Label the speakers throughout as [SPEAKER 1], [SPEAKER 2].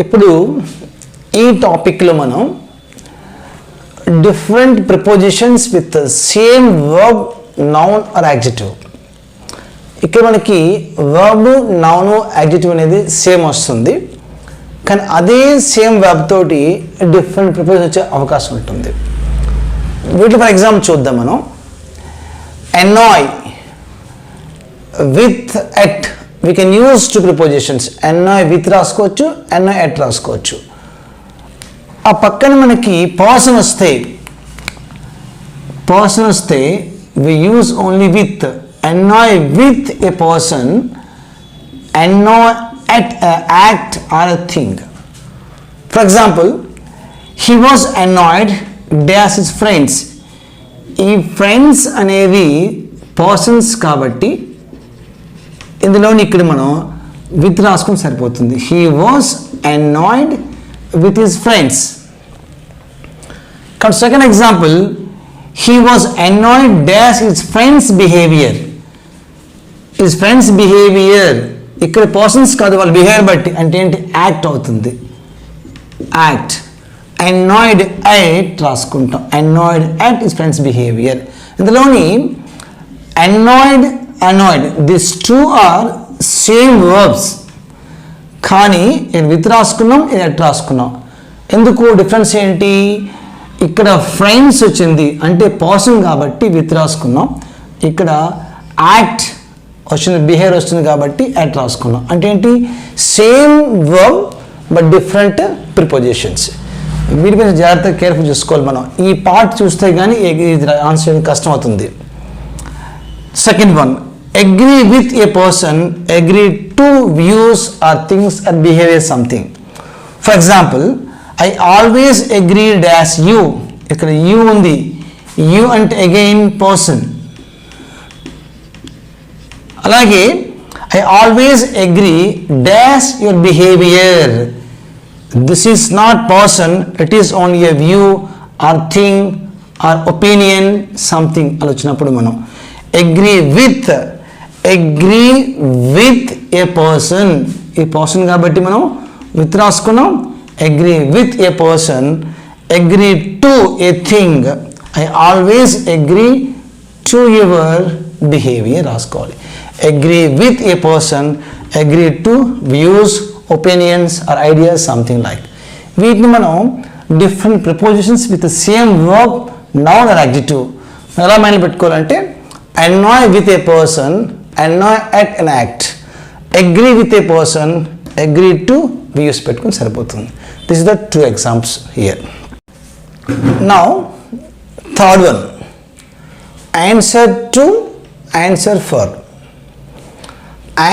[SPEAKER 1] ఇప్పుడు ఈ టాపిక్లో మనం different prepositions with same verb noun are adjective. ఇక్కడ మనకి వర్బ్ నౌన్ యాడ్జెక్టివ్ అనేది సేమ్ వస్తుంది, కానీ అదే సేమ్ వర్బ్ తోటి డిఫరెంట్ ప్రిపోజిషన్ వచ్చే అవకాశం ఉంటుంది. వీటిలో ఫర్ ఎగ్జాంపుల్ చూద్దాం మనం. annoy with at, we can use two prepositions. annoy with రాసుకోవచ్చు, annoy at రాసుకోవచ్చు. ఆ పక్కన మనకి పర్సన్ వస్తే we use only with. annoy with a person, annoy at a act or a thing. For example, he was annoyed dash his friends. ఈ friends అనేవి persons కాబట్టి ఇందులో ఇక్కడ మనం విత్ రాసుకుని సరిపోతుంది. He was annoyed with his friends. Second example, he was annoyed dash his friends behavior. his friends behavior ఇక్కడ persons కాదు, వాళ్ళ బిహేవియర్ బట్టి అంటే ఏంటి, యాక్ట్ అవుతుంది. యాక్ట్ annoyed at రాసుకుంటాం. annoyed at his friends behavior. ఇందులోని annoyed these two are same verbs, కానీ నేను విత్ రాసుకున్నాం, ఇది అట్ రాసుకున్నాం. ఎందుకు డిఫరెన్స్ ఏంటి, ఇక్కడ ఫ్రెండ్స్ వచ్చింది అంటే పర్సన్ కాబట్టి విత్ రాసుకున్నాం, ఇక్కడ యాక్ట్ వచ్చింది బిహేవియర్ వస్తుంది కాబట్టి అట్ రాసుకున్నాం. అంటే ఏంటి, same verb but different prepositions. వీటి మీద జాగ్రత్తగా కేర్ఫుల్ చూసుకోవాలి మనం. ఈ పార్ట్ చూస్తే కానీ ఆన్సర్ చేయడం కష్టం అవుతుంది. Second one, agree with a person, agree to views or things or behaviour something. For example, I always agree dash you. ఇక్కడ యూ ఉంది, యూ అంటే అగైన్ పర్సన్. అలాగే I always agree dash your behaviour. This is not person, it is only a view or thing or opinion, something. అలా వచ్చినప్పుడు మనం agree with a person. ఈ person కాబట్టి మనం విత్ రాసుకున్నాం. agree with a person, agree to a thing. I always agree to your behavior రాసుకోవాలి. agree with a person, agree to views, opinions or ideas, something like. వీటిని మనం different prepositions with same verb noun are adjective ఎలా మైండ్లో పెట్టుకోవాలంటే, annoy with a person, annoy at an act, agree with a person, agree to views పెట్టుకుని సరిపోతుంది. This is the two examples here. Now third one, answer to, answer for.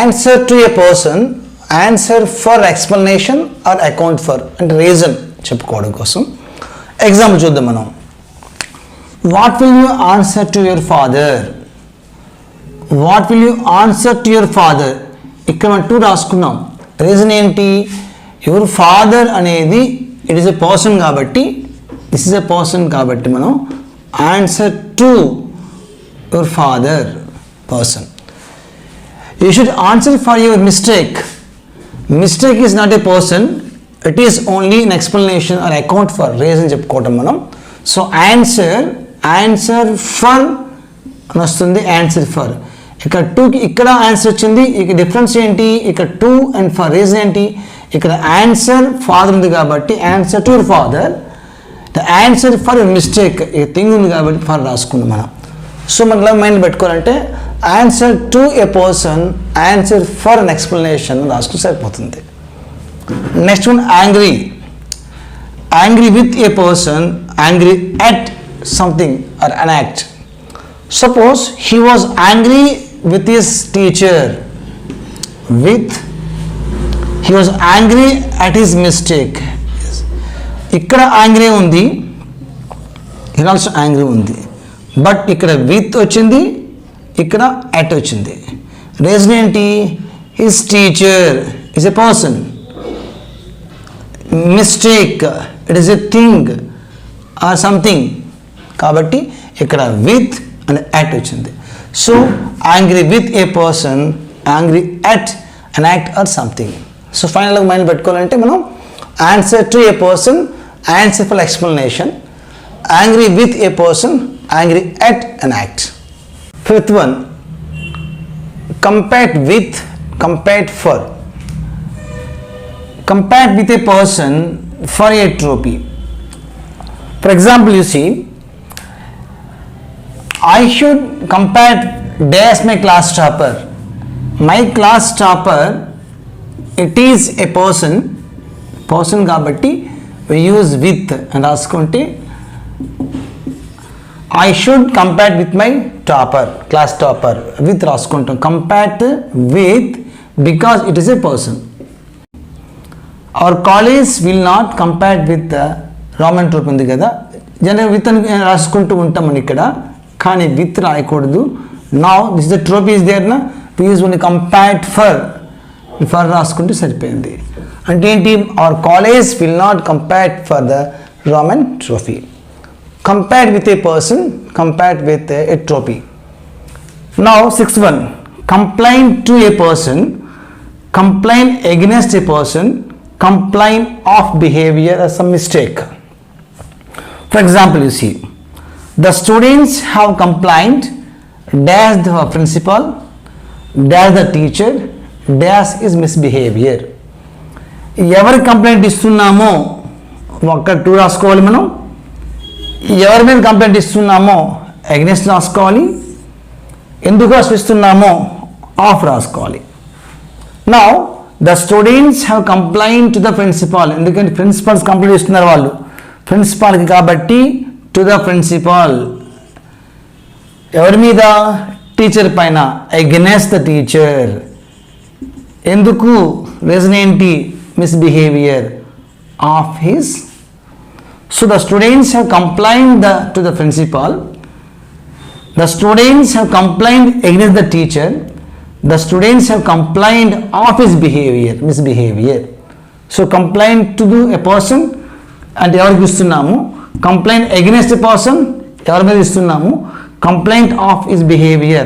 [SPEAKER 1] answer to a person, answer for explanation are account for అంటే reason చెప్పుకోవడం కోసం. Example చూద్దాం మనం. What will you answer to your father, what will you answer to your father. ఇక్కడ మనం two రాసుకున్నాం. Reason ఏంటి, your father అనేది ఇట్ ఈస్ ఎ పర్సన్ కాబట్టి, దిస్ ఇస్ ఎ పర్సన్ కాబట్టి మనం answer to your father person. You should answer for your mistake. Mistake is not a person, it is only an explanation are account for reason చెప్పుకోవటం మనం. So answer for అని వస్తుంది, answer for. ఇక్కడ టూకి ఇక్కడ answer వచ్చింది, ఇక difference ఏంటి, ఇక్కడ టూ అండ్ ఫర్ రీజన్ ఏంటి, ఇక్కడ ఆన్సర్ ఫాదర్ ఉంది కాబట్టి answer to your father, the answer for your mistake ఈ థింగ్ ఉంది కాబట్టి ఫర్ రాసుకుందాం మనం. సో మనం మైండ్ పెట్టుకోవాలంటే answer to a person, answer for an explanation రాసుకుని సరిపోతుంది. Next one, angry. Angry with a person, angry at something or an act. Suppose he was angry with his teacher, he was angry at his mistake. ఇక్కడ angry ఉంది, ఇక్కడ also angry ఉంది, but ఇక్కడ with వచ్చింది, ఇక్కడ at వచ్చింది. Reason ఏంటి, his teacher is a person, mistake it is a thing or something కాబట్టి ఇక్కడ విత్ అండ్ అట్ వచ్చింది. So angry with a person, angry at an act or something. So ఫైనల్గా mind పెట్టుకోవాలంటే మనం answer to a person, answer for explanation. Angry with a person, angry at an act. Fifth one, compare with, compare for. Compare with a person for a trophy. For example, you see, I should compare dash my class topper. My class topper, it is a person కాబట్టి we use with and రాసుకుంటే I should compare with my topper, class topper, with రాసుకుంటాం. Compared with because it is a person. Our college will not compare with the Roman troop ఉంది కదా, general with అని రాసుకుంటూ ఉంటామని ఇక్కడ, కానీ with రాయకూడదు. Now this the trophy is there నా, we use only compared for రాసుకుంటే సరిపోయింది. అంటే ఏంటి, our college will not compare for the Roman trophy. Compared with a person, compared with a trophy. Now sixth one, complaint to a person, complaint against a person, complain of behavior as a mistake. For example, you see, the students have complained dash the principal, dash the teacher, dash is misbehavior. ఎవరి complaint ఇస్తున్నామో ఒక two రాసుకోవాలి మనం, ఎవరి మీద complaint ఇస్తున్నామో against రాసుకోవాలి, ఎందుకు ఇస్తున్నామో of రాసుకోవాలి. Now the students have complained to the principal, ఎందుకంటే ప్రిన్సిపల్స్ కంప్లైంట్ ఇస్తున్నారు వాళ్ళు ప్రిన్సిపాల్కి కాబట్టి టు ద ప్రిన్సిపాల్. ఎవరి మీద, టీచర్ పైన, అగైన్స్ట్ ద టీచర్. ఎందుకు, రీజన్ ఏంటి, misbehaviour of his. So the students have complaint to the principal, the students have complaint against the teacher, the students have complained of his behavior, misbehavior. So complaint to a person and ఎవరికి ఇస్తున్నాము, complaint against a person ఎవరి మీద ఇస్తున్నాము, complaint of his behavior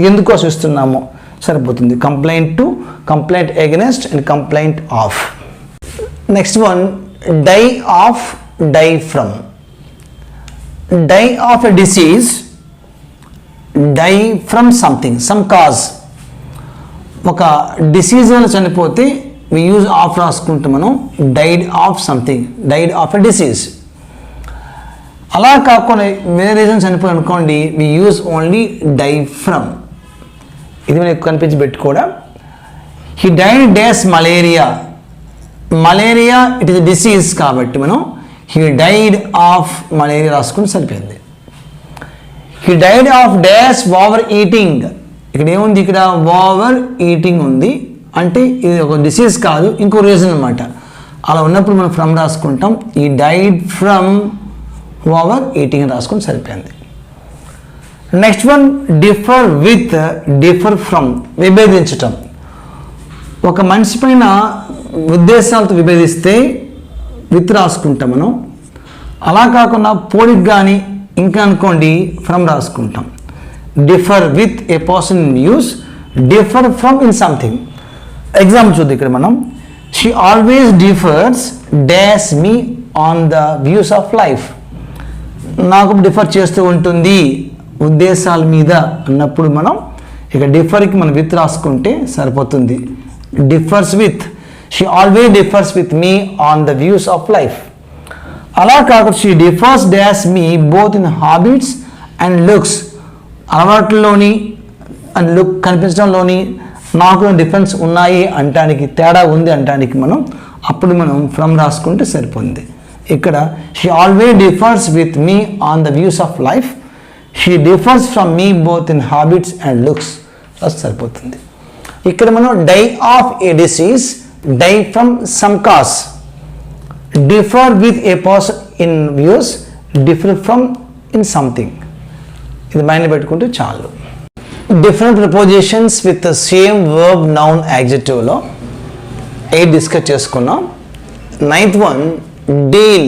[SPEAKER 1] ఎందుకోసం ఇస్తున్నాము సరిపోతుంది. complaint to, complaint against and complaint of. Next one, die of, die from. Die of a disease, die from something, some cause. ఒక disease వల్ల చనిపోతే we use of రాసుకుంటాం మనం, died of something, died of a disease. అలా కాకుండా వేరే reason చనిపోయి అనుకోండి, we use only die from. ఇది మనకు కనిపించి పెట్టుకోవడం. He died dash malaria, malaria it is disease కాబట్టి మనం హీ డైడ్ ఆఫ్ మలేరియా రాసుకుని సరిపోయింది. He died of dash over eating. ఇక్కడ ఏముంది, ఇక్కడ ఓవర్ ఈటింగ్ ఉంది అంటే ఇది ఒక డిసీజ్ కాదు, ఇంకో రీజన్ అనమాట. అలా ఉన్నప్పుడు మనం ఫ్రమ్ రాసుకుంటాం. ఈ డైడ్ ఫ్రమ్ ఓవర్ ఈటింగ్ రాసుకొని సరిపోయింది. Next one, differ with, differ from, విభేదించటం. ఒక మనిషి పైన ఉద్దేశాలతో విభేదిస్తే విత్ రాసుకుంటాం మనం. అలా కాకుండా పోలిక కానీ ఇంకా అనుకోండి ఫ్రమ్ రాసుకుంటాం. differ with a person in use, differ from in something. Example చూద్దాం ఇక్కడ మనం. She always differs dash me on the views of life. నాకు డిఫర్ చేస్తూ ఉంటుంది ఉద్దేశాల మీద అన్నప్పుడు మనం ఇక డిఫర్కి మనం విత్ రాసుకుంటే సరిపోతుంది. differs with, she always differs with me on the views of life. అలా కాకుండా she differs dash me both in habits and looks. అలవాట్లలోని అండ్ లుక్ కనిపించడంలోని నాకు డిఫరెన్స్ ఉన్నాయి అంటానికి, తేడా ఉంది అంటానికి మనం అప్పుడు మనం ఫ్రమ్ రాసుకుంటే సరిపోయింది. ఇక్కడ she always differs with me on the views of life, she differs from me both in habits and looks సరిపోతుంది. ఇక్కడ మనం die of a disease, die from some cause, differ with a person in views, differ from in something. ఇది మైండ్లో పెట్టుకుంటే చాలు. Different prepositions with the same verb noun యాడ్జెక్టివ్లో 8 discuss చేసుకున్నాం. 9th one, deal.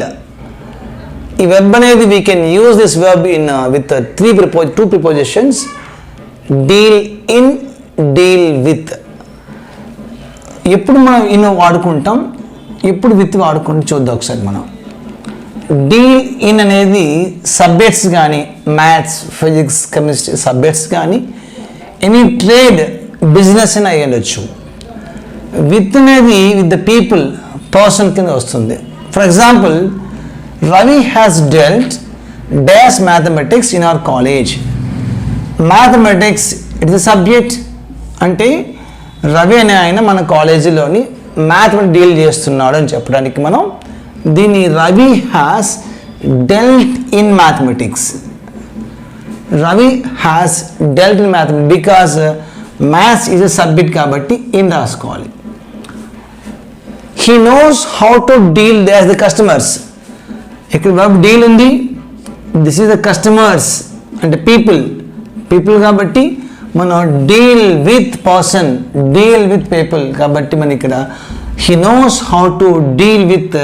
[SPEAKER 1] ఈ వెర్బ్ అనేది we can use this verb in with 2 prepositions, deal in, deal with. ఎప్పుడు మనం ఇన్ వాడుకుంటాం, ఇప్పుడు విత్ వాడుకుంటూ చూద్దాం ఒకసారి మనం. డీల్ ఇన్ అనేది సబ్జెక్ట్స్ కానీ మ్యాథ్స్ ఫిజిక్స్ కెమిస్ట్రీ సబ్జెక్ట్స్ కానీ ఎనీ ట్రేడ్ బిజినెస్ అని అయ్యి ఉండొచ్చు. విత్ అనేది విత్ ద పీపుల్ పర్సన్ కింద వస్తుంది. For example Ravi has dwelt dash mathematics in our college. Mathematics it is subject అంటే రవి అనే ఆయన మన కాలేజీలోని మ్యాథమెటిక్స్ డీల్ చేస్తున్నాడు అని చెప్పడానికి మనం దీన్ని Ravi has dwelt in mathematics. Ravi has dwelt in mathematics because maths is a subject కాబట్టి ఇన్ రాసుకోవాలి. He knows how to deal they the customers. ఇక్కడ వర్బ్ డీల్ ఉంది, దిస్ ఈజ్ ద కస్టమర్స్ అంటే పీపుల్ కాబట్టి మనం deal with person deal with people కాబట్టి మన ఇక్కడ he knows how to deal with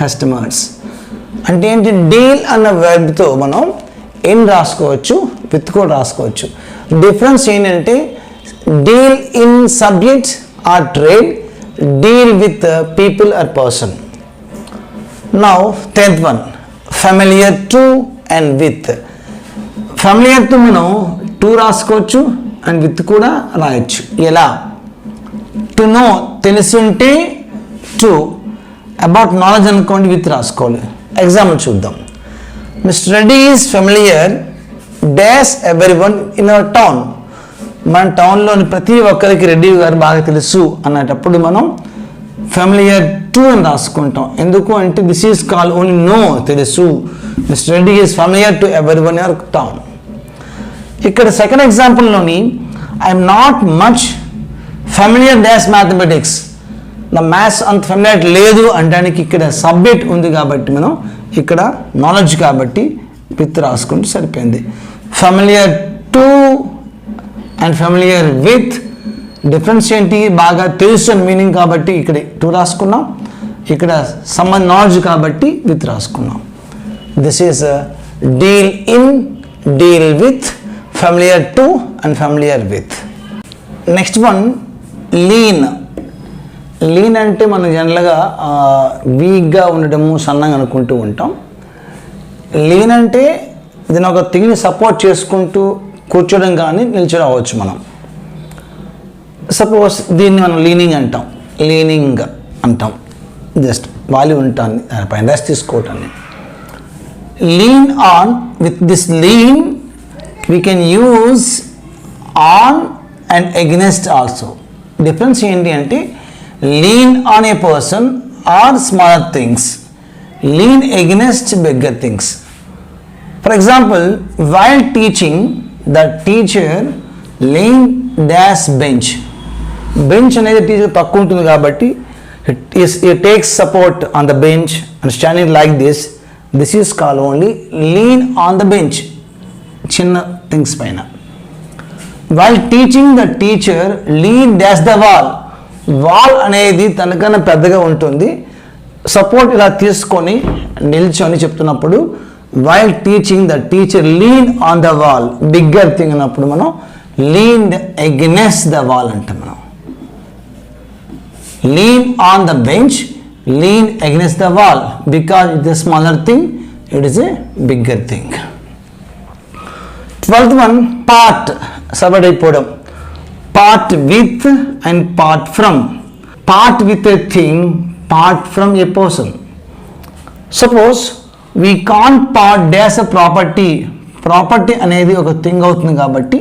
[SPEAKER 1] customers అంటే ఏంటి, డీల్ అన్న వర్బ్తో మనం ఇన్ రాసుకోవచ్చు, విత్ కూడా రాసుకోవచ్చు. డిఫరెన్స్ ఏంటంటే deal in subject are trade, deal with people or person. Now 10th one, familiar to and with. familiar to మనం టు రాసుకోవచ్చు అండ్ విత్ కూడా రాయొచ్చు. ఎలా, టు నో తెలుసుంటే టు, అబౌట్ నాలెడ్జ్ అనుకోండి విత్ రాసుకోవాలి. ఎగ్జాంపుల్ చూద్దాం. Mister Reddy is familiar dash everyone in our town. మన టౌన్లోని ప్రతి ఒక్కరికి రెడ్డి గారు బాగా తెలుసు అన్నటప్పుడు మనం ఫెమిలియర్ టు అని రాసుకుంటాం. ఎందుకు అంటే this is call only know తెలుసు. Mr Reddy is familiar to everyone in our town. ఇక్కడ సెకండ్ ఎగ్జాంపుల్లోని I'm not much familiar dash mathematics. నా మ్యాథ్స్ అంత ఫెమిలియర్ లేదు అంటానికి ఇక్కడ సబ్జెక్ట్ ఉంది కాబట్టి మనం ఇక్కడ నాలెడ్జ్ కాబట్టి విత్ రాసుకుంటే సరిపోయింది. Familiar to and familiar with difference ఏంటి, బాగా తెలుసు అని మీనింగ్ కాబట్టి ఇక్కడ టు రాసుకున్నాం, ఇక్కడ సంబంధ నాలెడ్జ్ కాబట్టి విత్ రాసుకున్నాం. This is deal in, deal with, familiar to and familiar with. Next one lean. Lean అంటే మనం జనరల్గా వీక్గా ఉండటము సన్నగా అనుకుంటూ ఉంటాం. లీన్ అంటే దీని ఒక థింగ్ని సపోర్ట్ చేసుకుంటూ కూర్చోడం కానీ నిల్చోడం అవ్వచ్చు. మనం సపోజ్ దీన్ని మనం లీనింగ్ అంటాం, జస్ట్ వాలి ఉంటాను దానిపైన రెస్ట్ తీసుకోవటాన్ని. Lean on, with this lean we can use on and against also. Difference ఏంటి అంటే lean on a person or smaller things, lean against bigger things. For example, while teaching the teacher lean dash bench. Bench అనేది teacher పక్క ఉంటుంది కాబట్టి it takes support on the bench and standing like this. This is called only lean on the bench. చిన్న things పైన. While teaching the teacher lean dash the wall అనేది తనకన్నా పెద్దగా ఉంటుంది, సపోర్ట్ ఇలా తీసుకొని నిల్చొని చెప్తున్నప్పుడు while teaching the teacher lean on the wall, bigger thing అన్నప్పుడు మనం లీన్ అగెనెస్ట్ ద వాల్ అంటాం. మనం lean on the bench, lean against the wall because it is smaller thing, it is a bigger thing. 12th one, part, separate అయిపోవడం. Part with and part from. Part with a thing, part from a person. Suppose we can't part dash a property. Property అనేది ఒక thing అవుతుంది కాబట్టి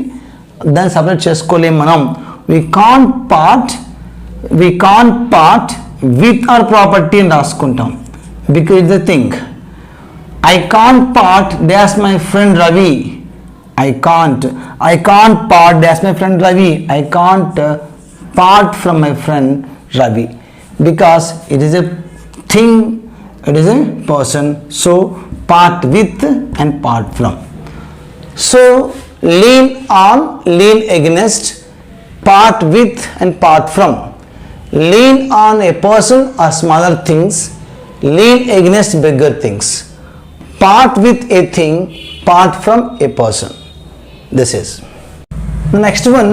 [SPEAKER 1] దాన్ని separate చేసుకోలేము మనం. We can't part with our property అని రాసుకుంటాం because it's the thing. I can't part dash my friend Ravi. I can't part that's my friend Ravi. I can't part from my friend Ravi because it is a thing, it is a person. So part with and part from. So lean on, lean against, part with and part from. Lean on a person or smaller things, lean against bigger things. Part with a thing, part from a person. This is the next one,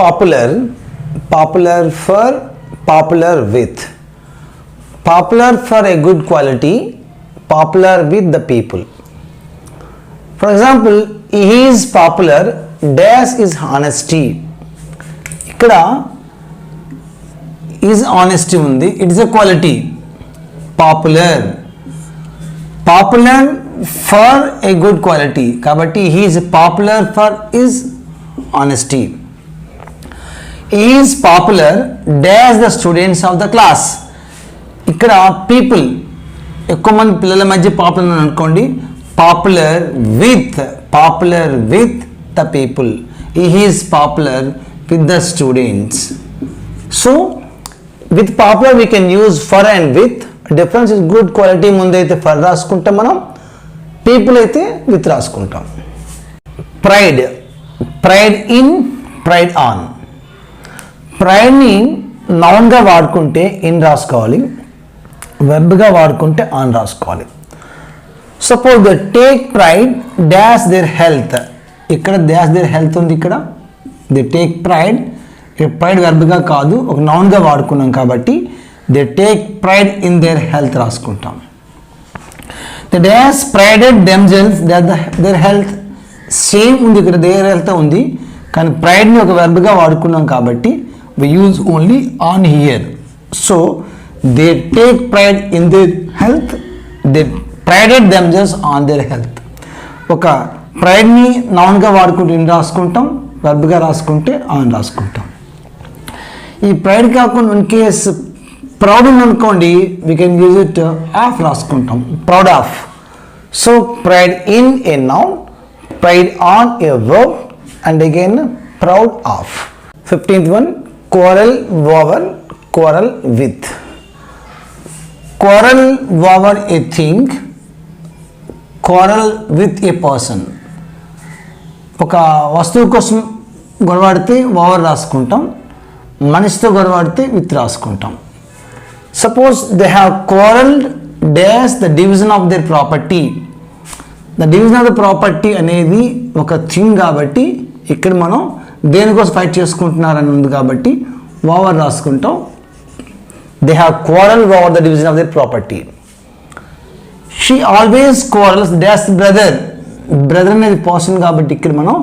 [SPEAKER 1] popular for, popular with. Popular for a good quality, popular with the people. For example, he is popular, dash is honesty. ఇక్కడ is honesty ఉంది, it is a quality. Popular, popular for a good quality కాబట్టి he is popular for is honesty. Is popular dash the students of the class. ఇక్కడ people, ఎక్కువ మంది పిల్లల మధ్య popular అని అనుకోండి. Popular with the people, he is popular with the students. So with popular we can use for and with. Difference is good quality ముందైతే for రాసుకుంటాం మనం, పీపుల్ అయితే విత్ రాసుకుంటాం. Pride, pride in, pride on. ప్రైడ్ని నౌన్గా వాడుకుంటే in రాసుకోవాలి, వెర్బ్గా వాడుకుంటే ఆన్ రాసుకోవాలి. Suppose the take pride dash their health. ఇక్కడ డాష్ దేర్ హెల్త్ ఉంది, ఇక్కడ దే టేక్ ప్రైడ్. ప్రైడ్ వెర్బ్గా కాదు, ఒక నౌన్గా వాడుకున్నాం కాబట్టి they take pride in their health రాసుకుంటాం. The dash prided themselves their health. Same ఉంది, ఇక్కడ దేర్ హెల్త్ ఉంది, కానీ ప్రైడ్ని ఒక వెర్బ్గా వాడుకున్నాం కాబట్టి we use only on here. So they take pride in their health, they prided themselves on their health. ఒక ప్రైడ్ని నౌన్గా వాడుకుంటే ఇన్ రాసుకుంటాం, వెర్బ్గా రాసుకుంటే ఆన్ రాసుకుంటాం. ఈ ప్రైడ్ కాకుండా ఇన్ కేస్ ప్రౌడ్ ఉందనుకోండి, we can use it of రాసుకుంటాం, proud of. So pride in a noun, pride on a verb, and again proud of. 15th one, quarrel over, quarrel with. Quarrel over a thing, quarrel with a person. ఒక వస్తువు కోసం గొడవాడితే over రాసుకుంటాం, మనిషితో గొడవాడితే with రాసుకుంటాం. Suppose they have quarreled dash the division of their property. The division of the property అనేది ఒక thing కాబట్టి ఇక్కడ మనం దేనికోసం ఫైట్ చేసుకుంటున్నారని ఉంది కాబట్టి ఓవర్ రాసుకుంటాం. They have quarrel over the division of their property. She always quarrels dash brother. Brother అనేది పర్సన్ కాబట్టి ఇక్కడ మనం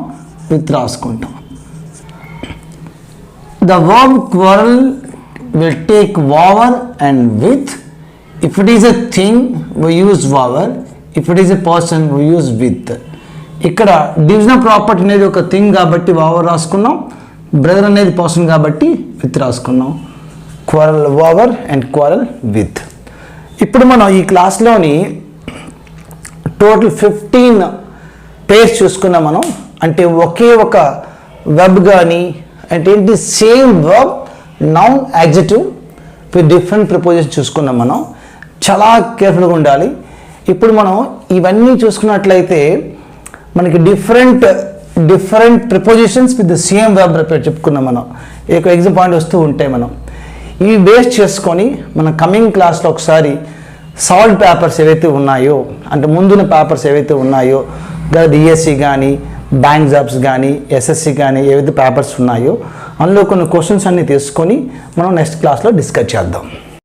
[SPEAKER 1] విత్ రాసుకుంటాం. The verb quarrel will take over and with. If it is a thing we use over, if it is a person we use with. ఇక్కడ division of property అనేది ఒక thing కాబట్టి over రాసుకున్నాం, brother అనేది person కాబట్టి with రాసుకున్నాం. Quarrel over and quarrel with. ఇప్పుడు మనం ఈ క్లాస్లోని టోటల్ 15 పేర్స్ చూసుకున్నాం మనం. అంటే ఒకే ఒక వెబ్ కానీ అంటే ఏంటి same web, noun, adjective with different prepositions చూసుకున్నాం మనం. చాలా కేర్ఫుల్గా ఉండాలి. ఇప్పుడు మనం ఇవన్నీ చూసుకున్నట్లయితే మనకి different prepositions with the same web చెప్పుకున్నాం మనం. ఎగ్జామ్ పాయింట్ వస్తూ ఉంటాయి. మనం ఇవి బేస్ చేసుకొని మన కమింగ్ క్లాస్లో ఒకసారి సాల్వ్ పేపర్స్ ఏవైతే ఉన్నాయో, అంటే ముందున్న పేపర్స్ ఏవైతే ఉన్నాయో, డిఎస్సి కానీ, బ్యాంక్ జాబ్స్ కానీ, ఎస్ఎస్సి కానీ ఏవైతే పేపర్స్ ఉన్నాయో అందులో కొన్ని క్వశ్చన్స్ అన్నీ తీసుకొని మనం నెక్స్ట్ క్లాస్లో డిస్కస్ చేద్దాం.